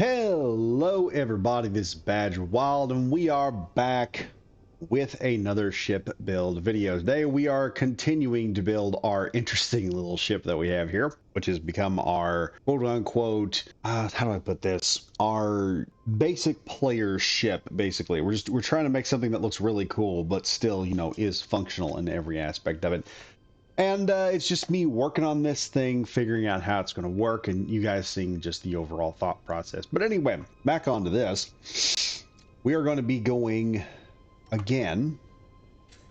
Hello everybody, this is Badge Wild and we are back with another ship build video. Today we are continuing to build our interesting little ship that we have here, which has become our quote unquote, how do I put this? Our basic player ship, basically. We're trying to make something that looks really cool, but still, you know, is functional in every aspect of it. And it's just me working on this thing, figuring out how it's going to work, and you guys seeing just the overall thought process. But anyway, back onto this. We are going to be going again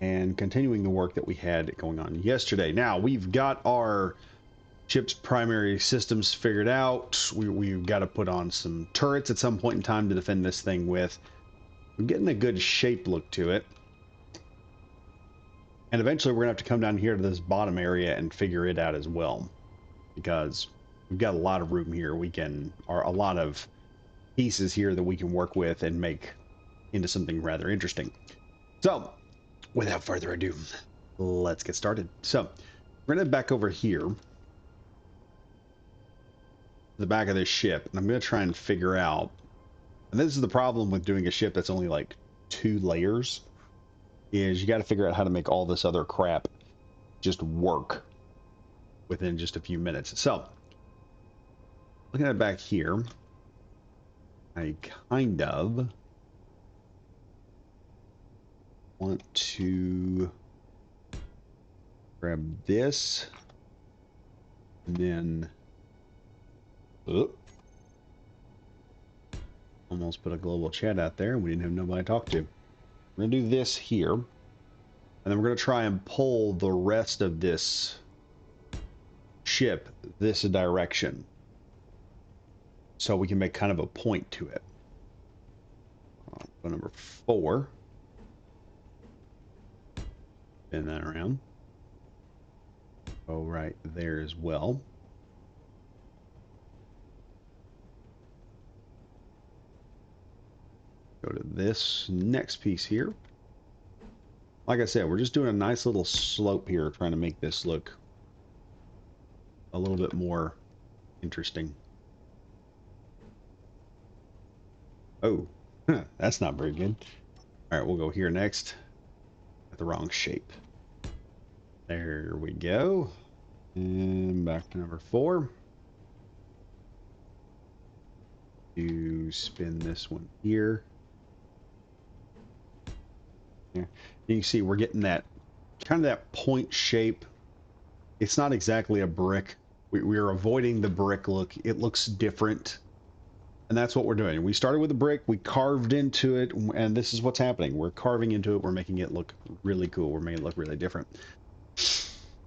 and continuing the work that we had going on yesterday. Now, we've got our ship's primary systems figured out. We've got to put on some turrets at some point in time to defend this thing with. We're getting a good shape look to it. And eventually we're gonna have to come down here to this bottom area and figure it out as well, because we've got a lot of room here. A lot of pieces here that we can work with and make into something rather interesting. So without further ado, let's get started. So we're gonna head back over here, the back of this ship, and I'm gonna try and figure out, and this is the problem with doing a ship that's only like 2 layers, is you got to figure out how to make all this other crap just work within just a few minutes. So looking at it back here, I kind of want to grab this and then almost put a global chat out there and we didn't have nobody to talk to. We're gonna do this here, and then we're gonna try and pull the rest of this ship this direction so we can make kind of a point to it. Number 4. Spin that around. Go right there as well. Go to this next piece here. Like I said, we're just doing a nice little slope here, trying to make this look a little bit more interesting. Oh, that's not very good. All right, we'll go here next. Got the wrong shape. There we go. And back to number 4. You spin this one here. Yeah. You can see we're getting that kind of that point shape. It's not exactly a brick. We are avoiding the brick look. It looks different, and that's what we're doing. We started with a brick, we carved into it, and this is what's happening. We're carving into it, we're making it look really cool, we're making it look really different.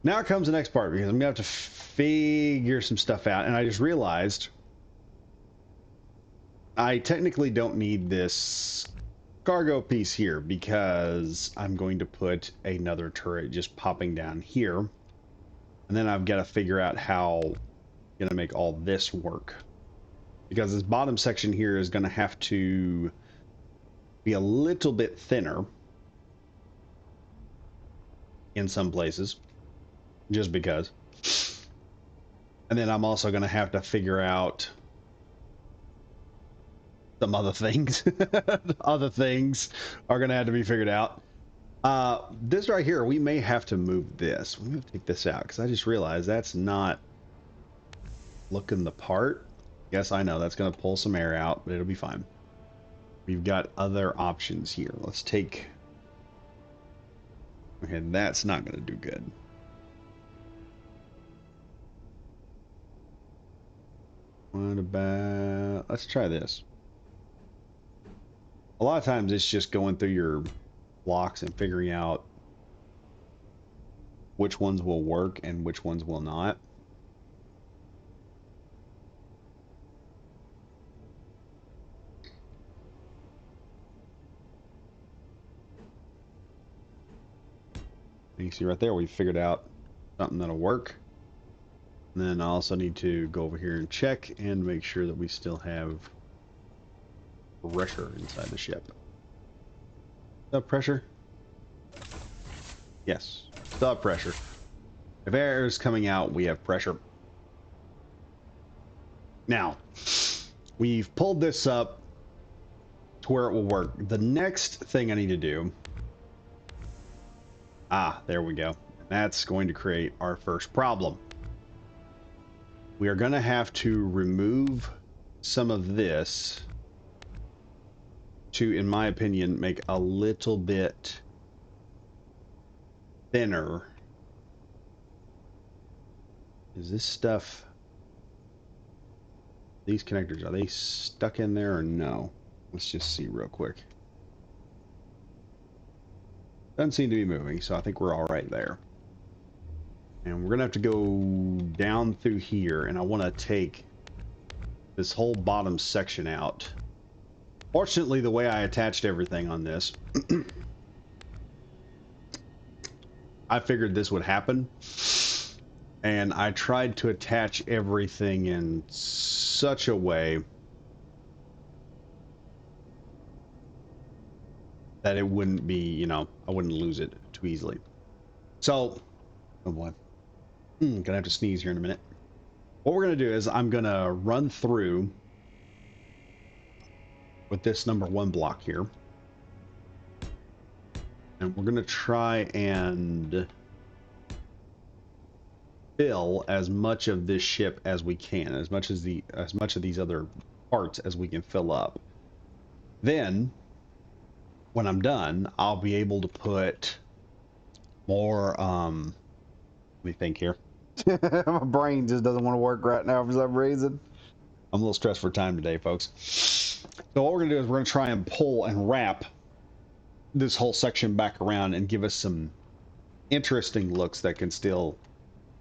Now comes the next part, because I'm gonna have to figure some stuff out, and I just realized I technically don't need this cargo piece here, because I'm going to put another turret just popping down here, and then I've got to figure out how I'm gonna make all this work, because this bottom section here is going to have to be a little bit thinner in some places, just because. And then I'm also going to have to figure out some other things. Other things are going to have to be figured out. This right here, we may have to move this. We're going to take this out, because I just realized that's not looking the part. Yes, I know that's going to pull some air out, but it'll be fine. We've got other options here. Let's take... Okay, that's not going to do good. What about... Let's try this. A lot of times it's just going through your blocks and figuring out which ones will work and which ones will not. You see right there, we figured out something that'll work. And then I also need to go over here and check and make sure that we still have pressure inside the ship. Still have pressure? Yes, still have pressure. If air is coming out, we have pressure. Now, we've pulled this up to where it will work. The next thing I need to do, there we go. And that's going to create our first problem. We are going to have to remove some of this to, in my opinion, make a little bit thinner. Is this stuff, these connectors, are they stuck in there or no? Let's just see real quick. Doesn't seem to be moving, so I think we're all right there. And we're gonna have to go down through here, and I want to take this whole bottom section out. Fortunately, the way I attached everything on this, I figured this would happen, and I tried to attach everything in such a way that it wouldn't be, you know, I wouldn't lose it too easily. So, oh boy, gonna have to sneeze here in a minute. What we're gonna do is I'm gonna run through with this number 1 block here, and we're gonna try and fill as much of this ship as we can, as much of these other parts as we can fill up. Then when I'm done, I'll be able to put more let me think here. My brain just doesn't want to work right now for some reason. I'm a little stressed for time today, folks. So what we're gonna do is we're gonna try and pull and wrap this whole section back around and give us some interesting looks that can still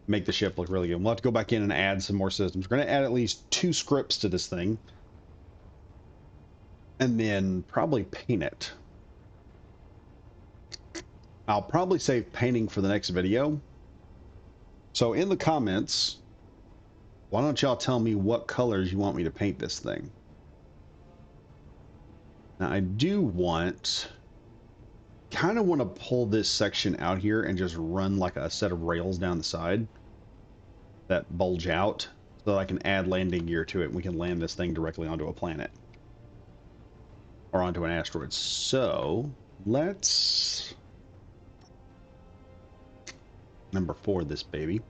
make the ship look really good. We'll have to go back in and add some more systems. We're going to add at least 2 scripts to this thing, and then probably paint it. I'll probably save painting for the next video. So in the comments, why don't y'all tell me what colors you want me to paint this thing? Now I do kind of want to pull this section out here and just run like a set of rails down the side that bulge out, so that I can add landing gear to it and we can land this thing directly onto a planet or onto an asteroid. So let's number 4 this baby.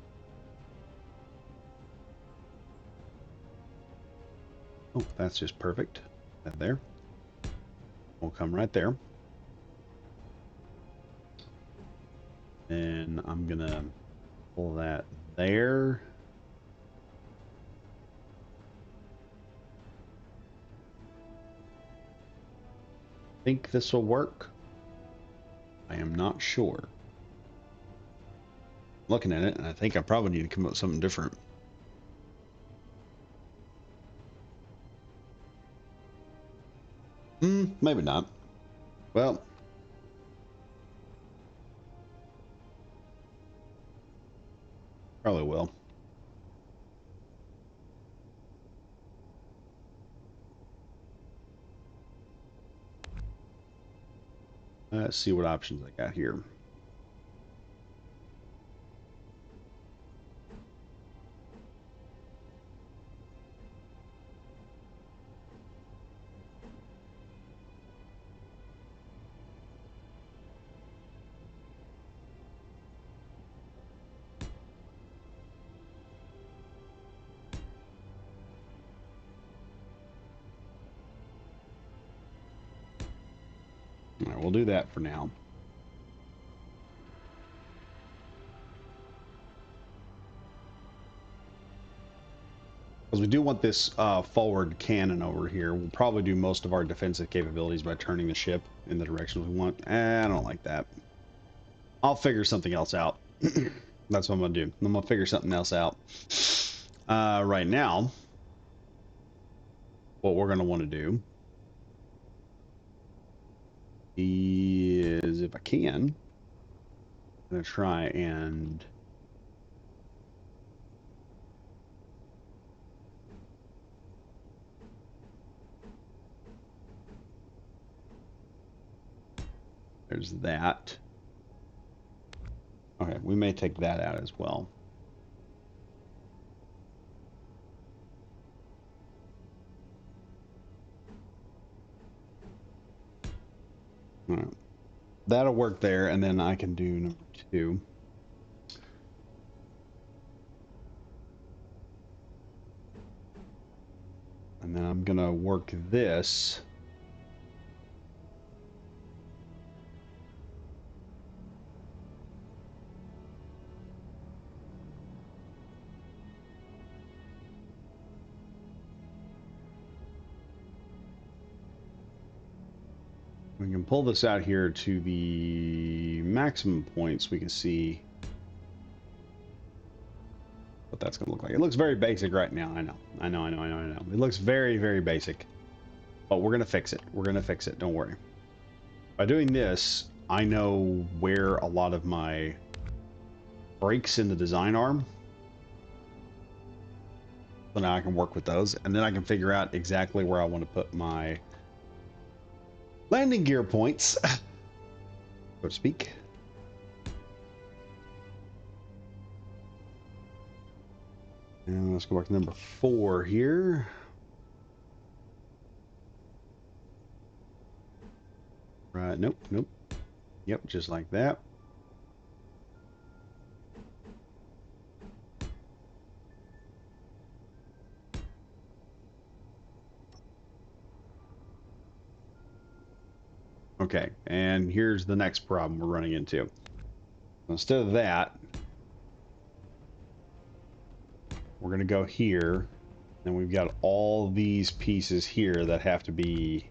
Oh, that's just perfect. That there. We'll come right there. And I'm gonna pull that there. I think this will work. I am not sure. Looking at it, and I think I probably need to come up with something different. Maybe not. Well, probably will. Let's see what options I got here. All right, we'll do that for now. Because we do want this forward cannon over here. We'll probably do most of our defensive capabilities by turning the ship in the direction we want. I don't like that. I'll figure something else out. That's what I'm going to do. I'm going to figure something else out. Right now, what we're going to want to do is, if I can, I'm going to try and there's that. Okay, we may take that out as well. All right. That'll work there, and then I can do number 2. And then I'm gonna work this. We can pull this out here to the maximum points. We can see what that's going to look like. It looks very basic right now. I know. It looks very, very basic. But we're going to fix it. We're going to fix it. Don't worry. By doing this, I know where a lot of my breaks in the design are. So now I can work with those. And then I can figure out exactly where I want to put my landing gear points, so to speak. And let's go back to number 4 here. Right, nope. Yep, just like that. Okay, and here's the next problem we're running into. Instead of that, we're going to go here, and we've got all these pieces here that have to be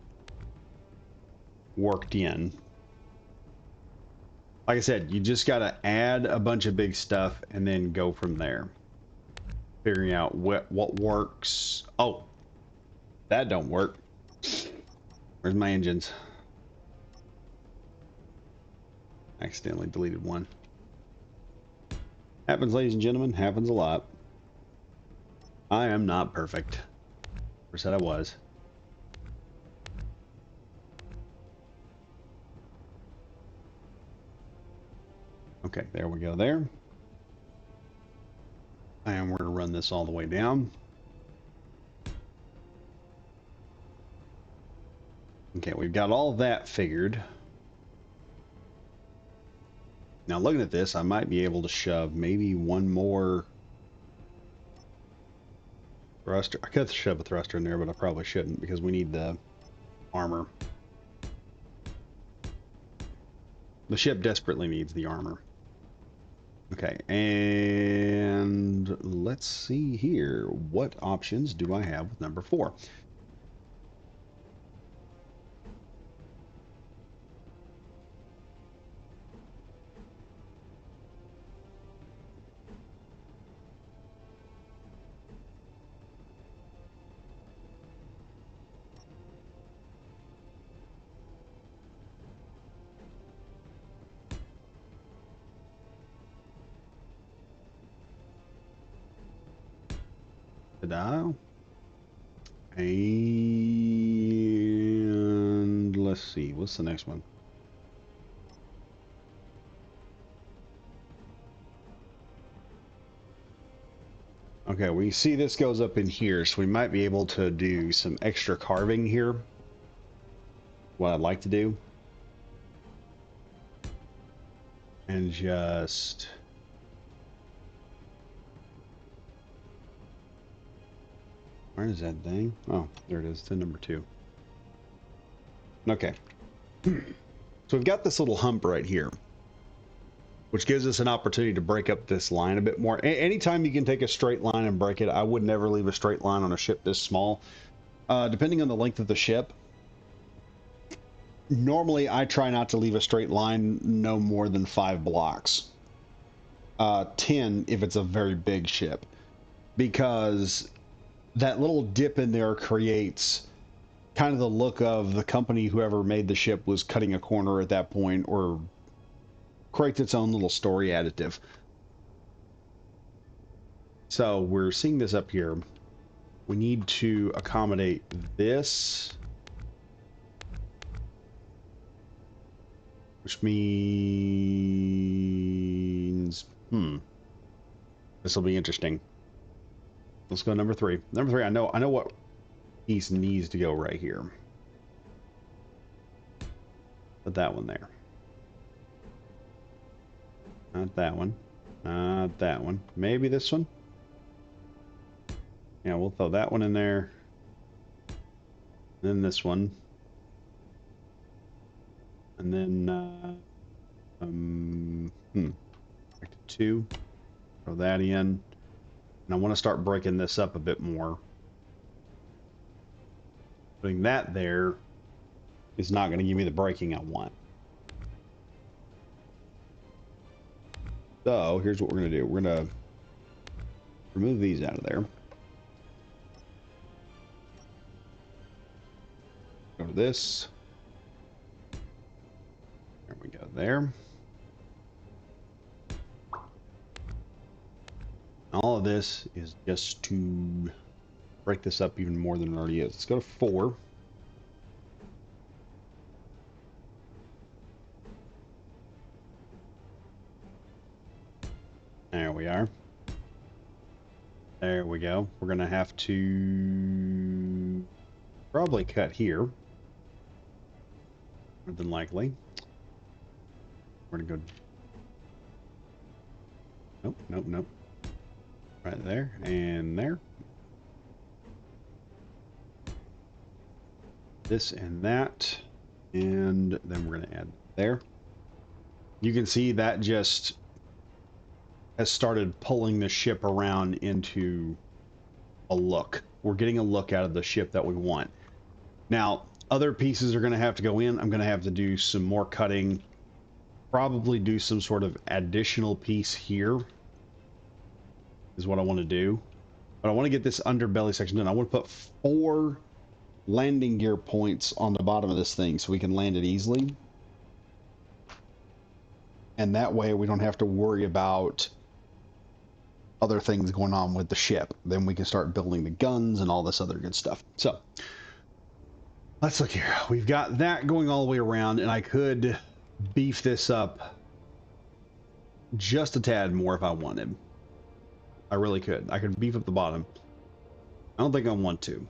worked in. Like I said, you just got to add a bunch of big stuff and then go from there. Figuring out what works. Oh, that don't work. Where's my engines? Accidentally deleted one. Happens, ladies and gentlemen. Happens a lot. I am not perfect. Never said I was. Okay, there we go there. And we're going to run this all the way down. Okay, we've got all that figured. Now looking at this, I might be able to shove maybe one more thruster. I could shove a thruster in there, but I probably shouldn't because we need the armor. The ship desperately needs the armor. Okay, and let's see here. What options do I have with number 4? The dial. And let's see, what's the next one? Okay, we see this goes up in here, so we might be able to do some extra carving here. What I'd like to do. And just... where is that thing? Oh, there it is, to number 2. Okay. So we've got this little hump right here, which gives us an opportunity to break up this line a bit more. Anytime you can take a straight line and break it, I would never leave a straight line on a ship this small. Depending on the length of the ship, normally I try not to leave a straight line no more than 5 blocks. 10 if it's a very big ship, because that little dip in there creates kind of the look of the company, whoever made the ship was cutting a corner at that point, or creates its own little story additive. So we're seeing this up here. We need to accommodate this, which means this will be interesting. Let's go number 3. Number 3, I know what piece needs to go right here. Put that one there. Not that one. Not that one. Maybe this one. Yeah, we'll throw that one in there. Then this one. And then, back to 2. Throw that in. And I want to start breaking this up a bit more. Putting that there is not going to give me the breaking I want. So here's what we're going to do. We're going to remove these out of there. Go to this. There we go there. All of this is just to break this up even more than it already is. Let's go to 4. There we are. There we go. We're going to have to probably cut here. More than likely. We're going to go... Nope, nope, nope. Right there and there. This and that. And then we're going to add there. You can see that just has started pulling the ship around into a look. We're getting a look out of the ship that we want. Now, other pieces are going to have to go in. I'm going to have to do some more cutting. Probably do some sort of additional piece here. Is what I want to do. But I want to get this underbelly section done. I want to put 4 landing gear points on the bottom of this thing so we can land it easily. And that way we don't have to worry about other things going on with the ship. Then we can start building the guns and all this other good stuff. So let's look here. We've got that going all the way around, and I could beef this up just a tad more if I wanted. I really could. I could beef up the bottom. I don't think I want to.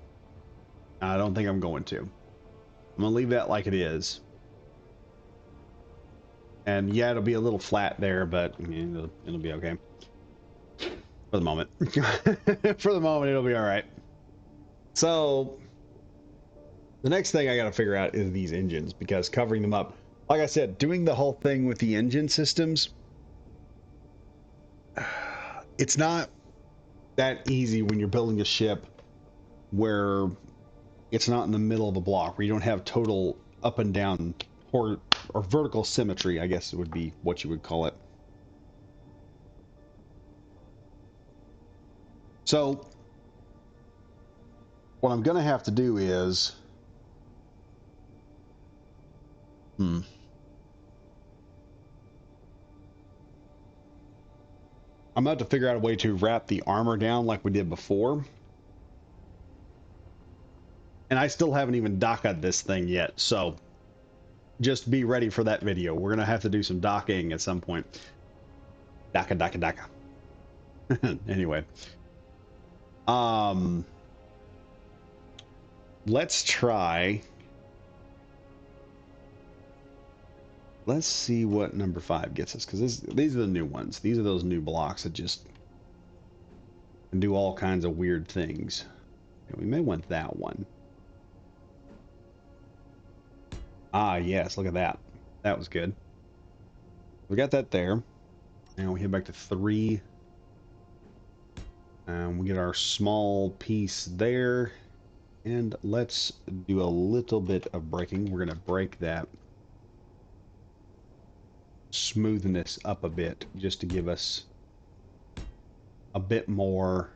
I don't think I'm going to. I'm gonna leave that like it is. And yeah, it'll be a little flat there, but it'll be okay. For the moment. For the moment, it'll be all right. So the next thing I got to figure out is these engines, because covering them up, like I said, doing the whole thing with the engine systems, it's not that easy when you're building a ship where it's not in the middle of a block, where you don't have total up and down or vertical symmetry, I guess it would be what you would call it. So what I'm going to have to do is I'm about to figure out a way to wrap the armor down like we did before. And I still haven't even docked this thing yet, so just be ready for that video. We're going to have to do some docking at some point. Docka. Anyway. Let's try. Let's see what number 5 gets us, because these are the new ones. These are those new blocks that just can do all kinds of weird things. Okay, we may want that one. Ah, yes, look at that. That was good. We got that there. And we head back to 3. And we get our small piece there. And let's do a little bit of breaking. We're going to break that smoothness up a bit, just to give us a bit more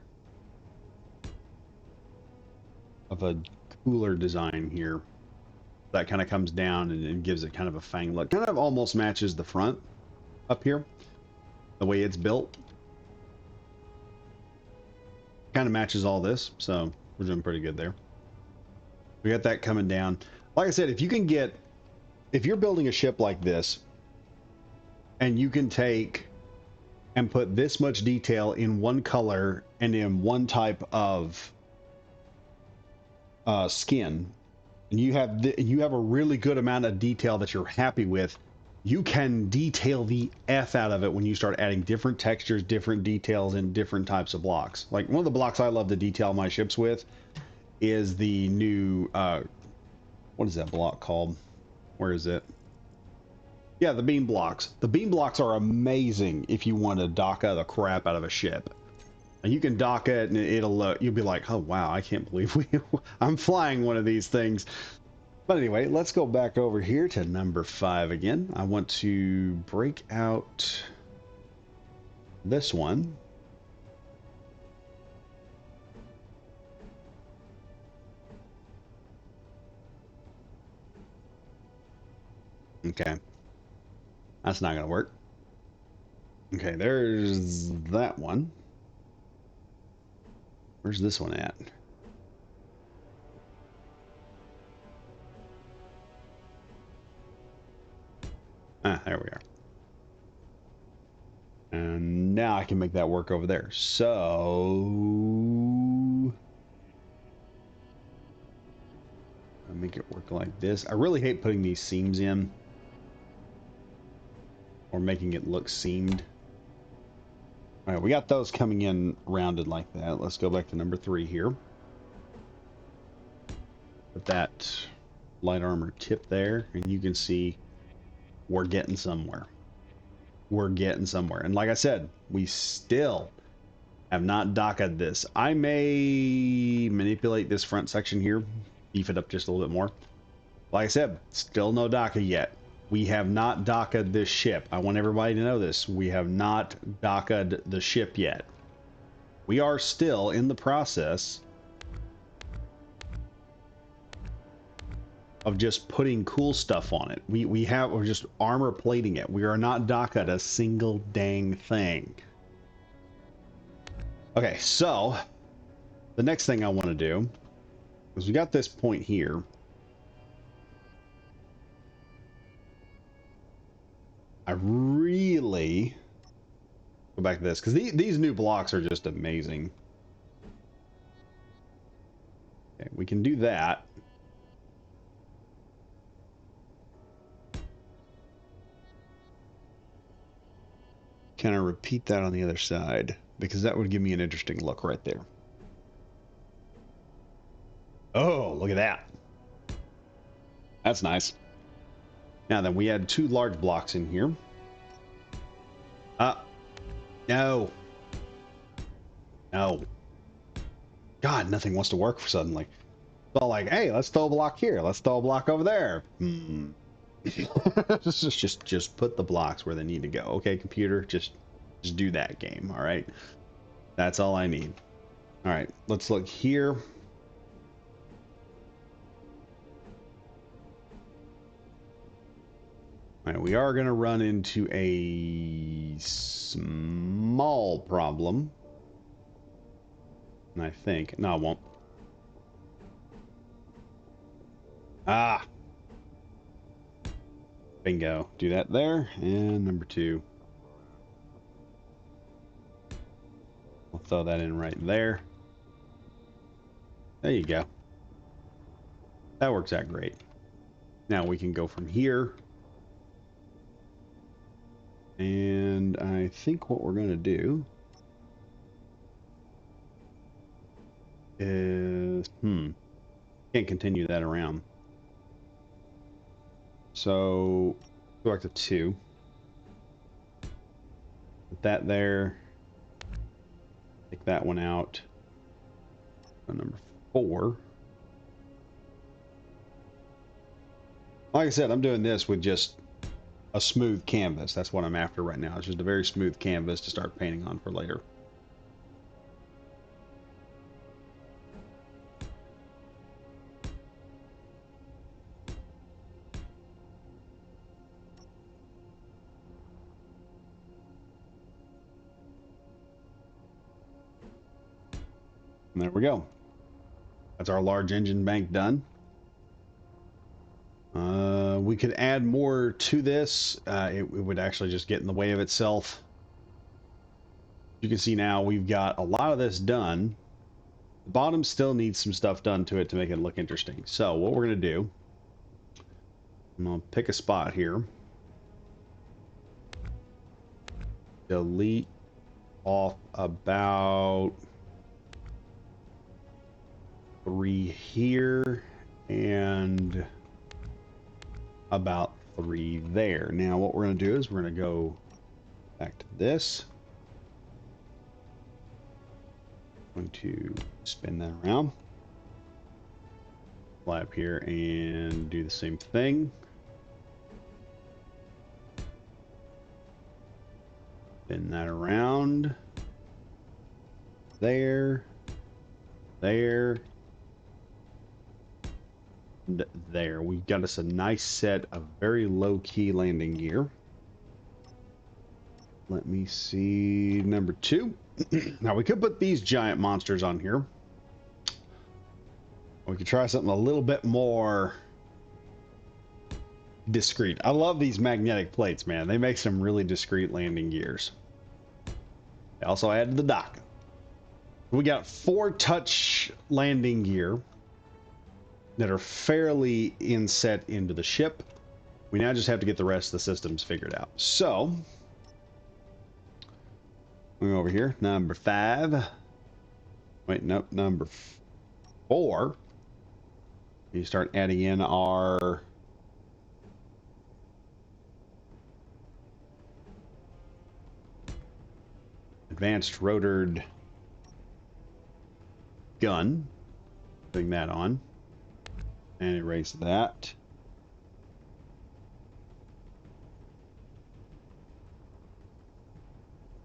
of a cooler design here. That kind of comes down and gives it kind of a fang look. Kind of almost matches the front up here, the way it's built. Kind of matches all this, so we're doing pretty good there. We got that coming down. Like I said, if you're building a ship like this, and you can take and put this much detail in one color and in one type of skin, and you have a really good amount of detail that you're happy with, you can detail the F out of it when you start adding different textures, different details, and different types of blocks. Like one of the blocks I love to detail my ships with is the new, what is that block called? Where is it? Yeah, the beam blocks. The beam blocks are amazing if you want to DACA the crap out of a ship. And you can dock it and it'll you'll be like, oh wow, I can't believe I'm flying one of these things. But anyway, let's go back over here to number 5 again. I want to break out this one. Okay, that's not gonna work. Okay, there's that one. Where's this one at? Ah, there we are. And now I can make that work over there. So I'll make it work like this. I really hate putting these seams in or making it look seamed. All right, we got those coming in rounded like that. Let's go back to number 3 here. Put that light armor tip there, and you can see we're getting somewhere. We're getting somewhere. And like I said, we still have not DACA'd this. I may manipulate this front section here, beef it up just a little bit more. Like I said, still no DACA yet. We have not DACA'd this ship. I want everybody to know this. We have not DACA'd the ship yet. We are still in the process of just putting cool stuff on it. We're just armor plating it. We are not DACA'd a single dang thing. Okay, so the next thing I want to do is we got this point here. I really go back to this because these new blocks are just amazing. Okay, we can do that. Can I repeat that on the other side? Because that would give me an interesting look right there. Oh, look at that. That's nice. Now then, we had 2 large blocks in here. No. No. God, nothing wants to work for suddenly. It's all like, hey, let's throw a block here. Let's throw a block over there. just put the blocks where they need to go. Okay, computer, just do that game. All right. That's all I need. All right, let's look here. All right, we are going to run into a small problem. And I think, no, I won't. Ah. Bingo. Do that there. And number 2. We'll throw that in right there. There you go. That works out great. Now we can go from here. And I think what we're going to do is, can't continue that around. So go back to 2. Put that there. Take that one out. Number 4. Like I said, I'm doing this with just a smooth canvas. That's what I'm after right now. It's just a very smooth canvas to start painting on for later. And there we go. That's our large engine bank done. We could add more to this. It would actually just get in the way of itself. You can see now we've got a lot of this done. The bottom still needs some stuff done to it to make it look interesting. So what we're going to do, I'm going to pick a spot here. Delete off about 3 here and about 3 there. Now what we're going to do is we're going to go back to this. I'm going to spin that around. Fly up here and do the same thing. Spin that around. There. There. And there. We got us a nice set of very low-key landing gear. Let me see number 2. Now we could put these giant monsters on here. We could try something a little bit more discreet. I love these magnetic plates, man. They make some really discreet landing gears. I also added the dock. We got 4 touch landing gear that are fairly inset into the ship. We now just have to get the rest of the systems figured out. So, we go over here, number 5. Wait, nope, number 4. You start adding in our advanced rotored gun. Putting that on. And erase that.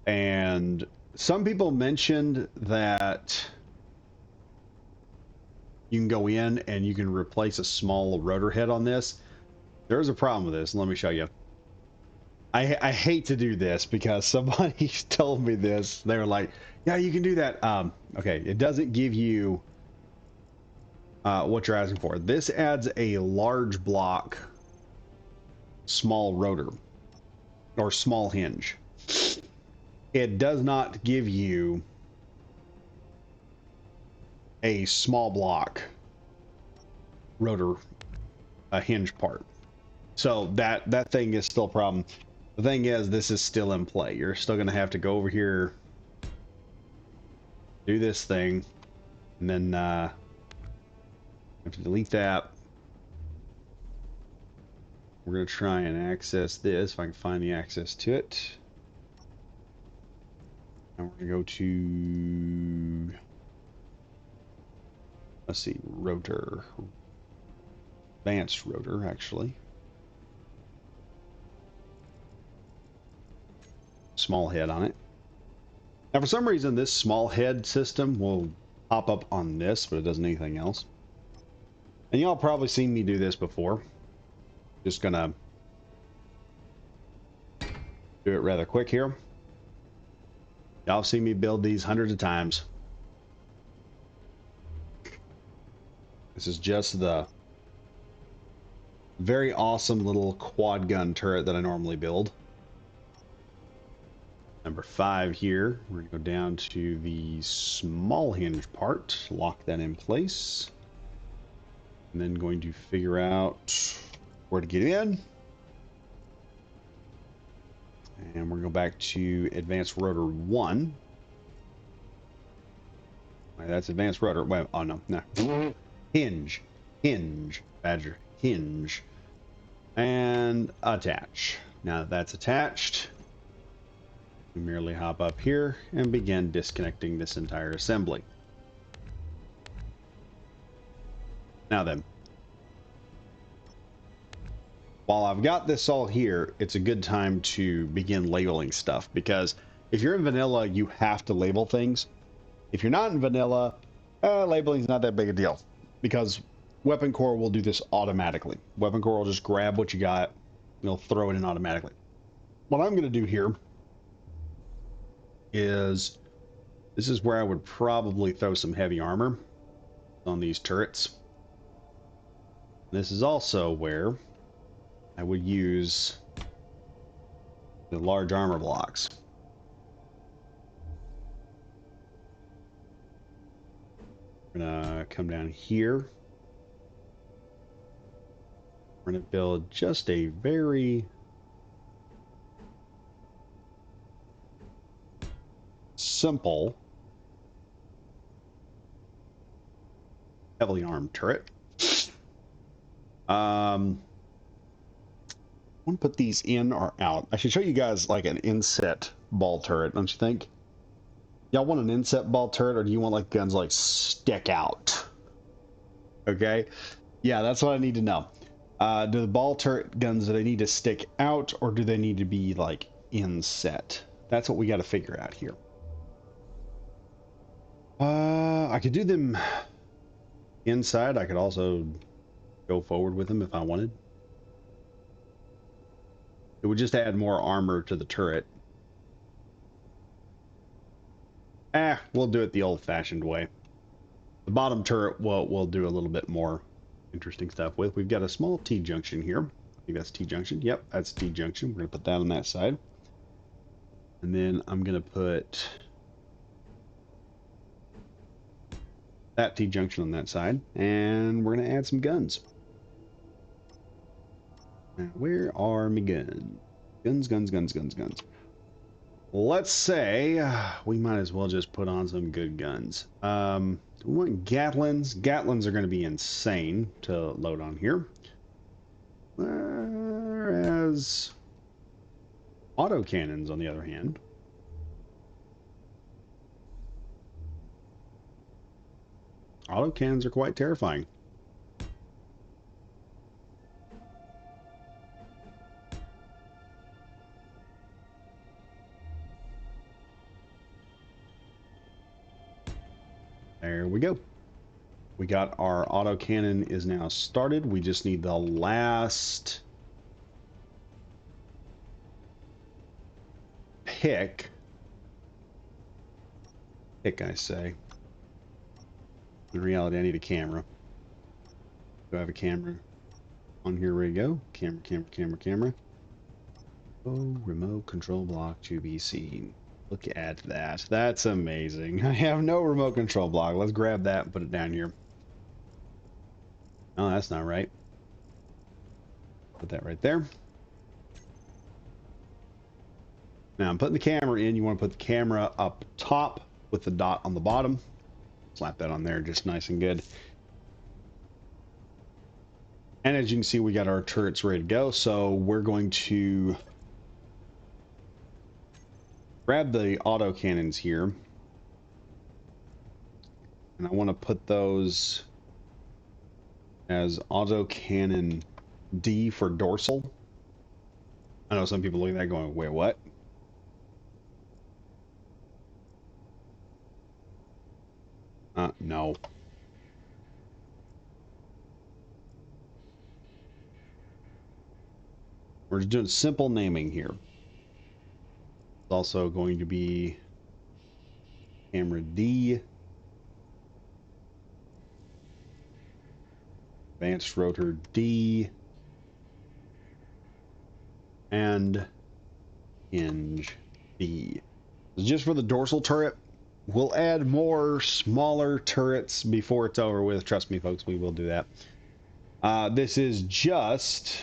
And some people mentioned that you can go in and you can replace a small rotor head on this. There's a problem with this. Let me show you. I hate to do this because somebody told me this. They were like, yeah, you can do that. Okay, it doesn't give you what you're asking for. This adds a large block small rotor or small hinge. It does not give you a small block rotor hinge part. So that thing is still a problem. The thing is, this is still in play. You're still going to have to go over here, do this thing, and then have to delete that. We're going to try and access this, if I can find the access to it. And we're going to go to, let's see, rotor. Advanced rotor, actually. Small head on it. Now, for some reason, this small head system will pop up on this, but it doesn't anything else. And y'all probably seen me do this before. Just gonna do it rather quick here. Y'all have seen me build these hundreds of times. This is just the very awesome little quad gun turret that I normally build. Number 5 here, we're going to go down to the small hinge part, lock that in place, and then going to figure out where to get in. And we're going to go back to advanced rotor 1. Right, that's advanced rotor. Wait, oh no, no. Hinge, badger, hinge, and attach. Now that that's attached, we merely hop up here and begin disconnecting this entire assembly. Now then, while I've got this all here, it's a good time to begin labeling stuff, because if you're in vanilla, you have to label things. If you're not in vanilla, labeling is not that big a deal, because Weapon Core will do this automatically. Weapon Core will just grab what you got, and it'll throw it in automatically. What I'm going to do here is, this is where I would probably throw some heavy armor on these turrets. This is also where I would use the large armor blocks. Gonna come down here. We're gonna build just a very simple, heavily armed turret. I want to put these in or out. I should show you guys like an inset ball turret, don't you think? Y'all want an inset ball turret, or do you want like guns like stick out? Okay, yeah, that's what I need to know. Do the ball turret guns, do they need to stick out, or do they need to be like inset? That's what we got to figure out here. I could do them inside. I could also go forward with them if I wanted. It would just add more armor to the turret. We'll do it the old-fashioned way. The bottom turret we'll do a little bit more interesting stuff with. We've got a small T-junction here. I think that's T-junction. Yep, that's T-junction. We're going to put that on that side. And then I'm going to put that T-junction on that side. And we're going to add some guns. Now, where are my guns? Guns, guns, guns, guns, guns. Let's say we might as well just put on some good guns. We want Gatlins. Gatlins are going to be insane to load on here. Whereas autocannons, on the other hand, autocannons are quite terrifying. There we go. We got our autocannon is now started. We just need the last pick, I say. In reality, I need a camera. Do I have a camera on here? Ready to go? Camera, camera, camera, camera. Oh, remote control block to be seen. Look at that. That's amazing. I have no remote control block. Let's grab that and put it down here. Oh, that's not right. Put that right there. Now I'm putting the camera in. You want to put the camera up top with the dot on the bottom. Slap that on there just nice and good. And as you can see, we got our turrets ready to go. So we're going to grab the autocannons here. And I want to put those as autocannon D for dorsal. I know some people look at that going, wait, what? No. We're just doing simple naming here. It's also going to be camera D, advanced rotor D, and hinge D. Just for the dorsal turret. We'll add more smaller turrets before it's over with. Trust me, folks, we will do that. This is just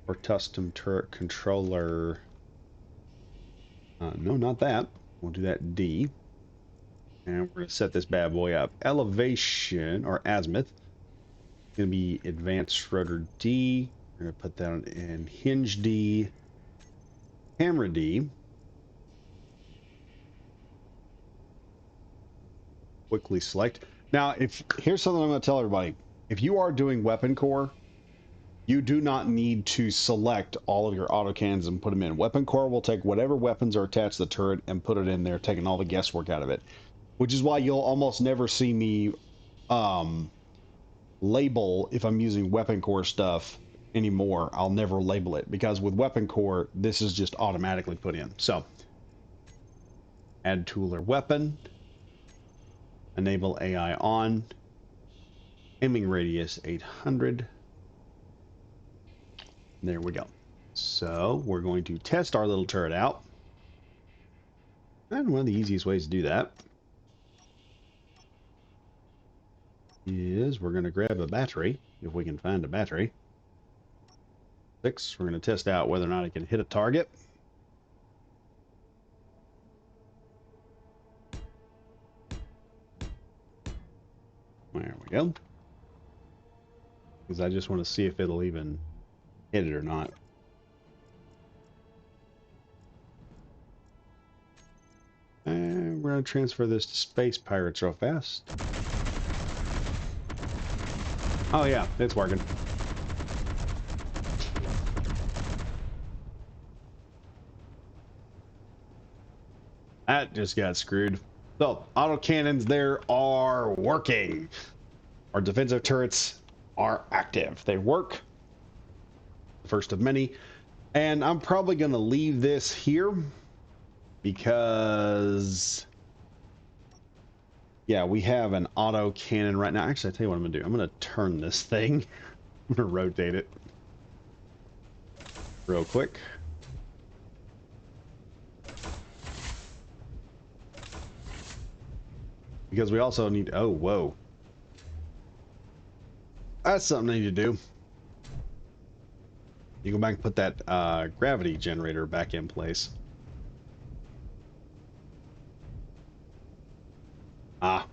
for custom turret controller. No, not that. We'll do that D. And we're going to set this bad boy up. Elevation, or azimuth, going to be advanced rotor D. We're going to put that in hinge D, camera D. Quickly select. Now, here's something I'm going to tell everybody. If you are doing weapon core, you do not need to select all of your autocannons and put them in. Weapon core will take whatever weapons are attached to the turret and put it in there, taking all the guesswork out of it. Which is why you'll almost never see me label if I'm using weapon core stuff anymore. I'll never label it, because with weapon core, this is just automatically put in. So, add tool or weapon. Enable AI on. Aiming radius 800. There we go. So we're going to test our little turret out. And one of the easiest ways to do that is we're going to grab a battery, if we can find a battery. 6, we're going to test out whether or not it can hit a target. There we go. Because I just want to see if it'll even hit it or not. And we're going to transfer this to Space Pirates real fast. Oh yeah, it's working. That just got screwed. So, autocannons there are working. Our defensive turrets are active. They work. First of many. And I'm probably going to leave this here because, yeah, we have an auto cannon right now. Actually, I tell you what I'm going to do. I'm going to turn this thing. I'm going to rotate it real quick. Because we also need, oh, whoa. That's something I need to do. You go back and put that gravity generator back in place. Ah.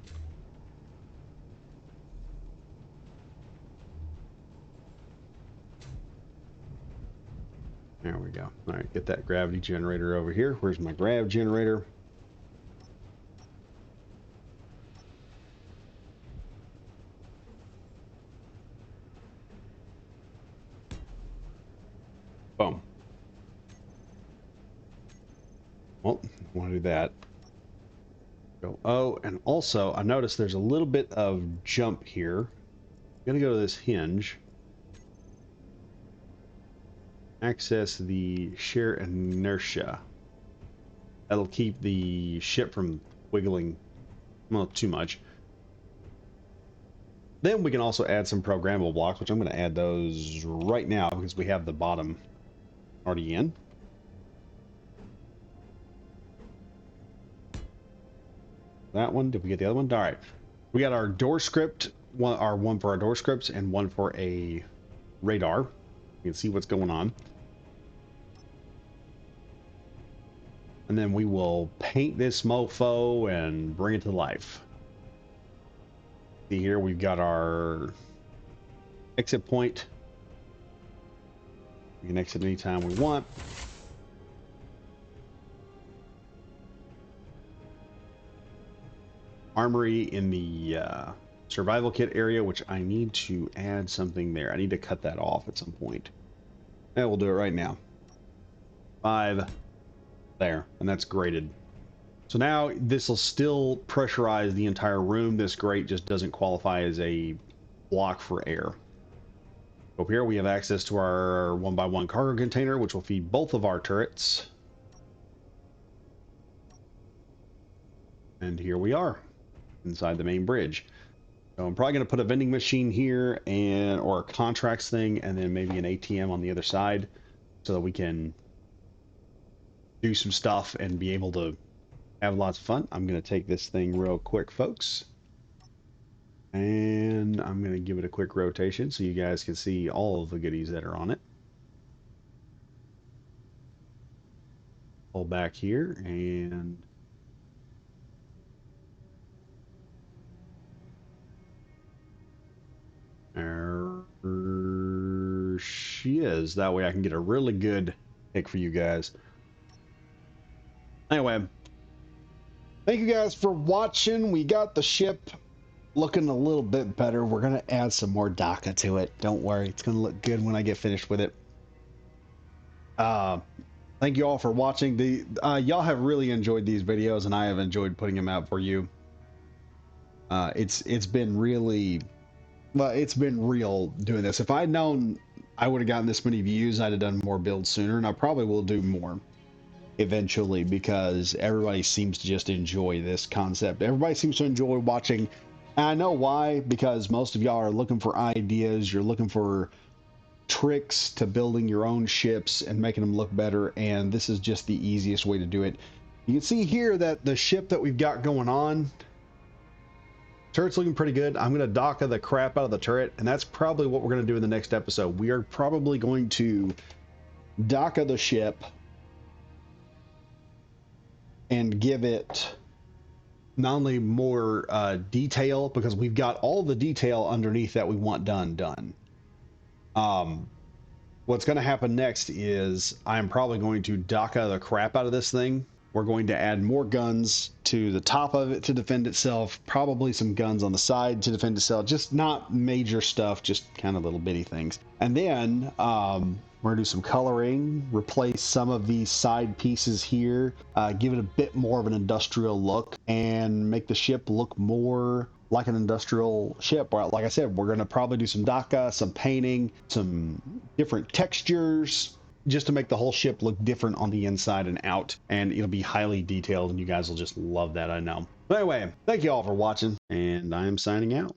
There we go. All right, get that gravity generator over here. Where's my grav generator? Boom. Well, I want to do that. Go. Oh, and also I noticed there's a little bit of jump here. I'm gonna go to this hinge. Access the shear inertia. That'll keep the ship from wiggling, well, too much. Then we can also add some programmable blocks, which I'm going to add those right now because we have the bottom already in. That one, did we get the other one? All right. We got our door script, one for our door scripts and one for a radar. You can see what's going on. And then we will paint this mofo and bring it to life. See here, we've got our exit point. We can exit anytime we want. Armory in the survival kit area, which I need to add something there. I need to cut that off at some point. And we'll do it right now. 5 there, and that's graded. So now this will still pressurize the entire room. This grate just doesn't qualify as a block for air. Over here we have access to our 1x1 cargo container, which will feed both of our turrets. And here we are inside the main bridge. So I'm probably going to put a vending machine here and or a contracts thing, and then maybe an ATM on the other side so that we can do some stuff and be able to have lots of fun. I'm going to take this thing real quick, folks. And I'm going to give it a quick rotation so you guys can see all of the goodies that are on it. Pull back here and there she is. That way I can get a really good pick for you guys. Anyway, thank you guys for watching. We got the ship looking a little bit better. We're going to add some more DACA to it. Don't worry. It's going to look good when I get finished with it. Thank you all for watching. Y'all have really enjoyed these videos, and I have enjoyed putting them out for you. It's been really, well, it's been real doing this. If I'd known I would have gotten this many views, I'd have done more builds sooner, and I probably will do more eventually because everybody seems to just enjoy this concept. Everybody seems to enjoy watching. And I know why, because most of y'all are looking for ideas. You're looking for tricks to building your own ships and making them look better, and this is just the easiest way to do it. You can see here that the ship that we've got going on, Turret's looking pretty good. I'm going to DACA the crap out of the turret, and that's probably what we're going to do in the next episode. We are probably going to DACA the ship and give it not only more detail, because we've got all the detail underneath that we want done. What's going to happen next is I'm probably going to DACA the crap out of this thing. We're going to add more guns to the top of it to defend itself, probably some guns on the side to defend itself, just not major stuff, just kind of little bitty things. And then we're gonna do some coloring, replace some of these side pieces here, give it a bit more of an industrial look, and make the ship look more like an industrial ship. Like I said, we're gonna probably do some DACA, some painting, some different textures, just to make the whole ship look different on the inside and out, and it'll be highly detailed, and you guys will just love that, I know. But anyway, thank you all for watching, and I am signing out.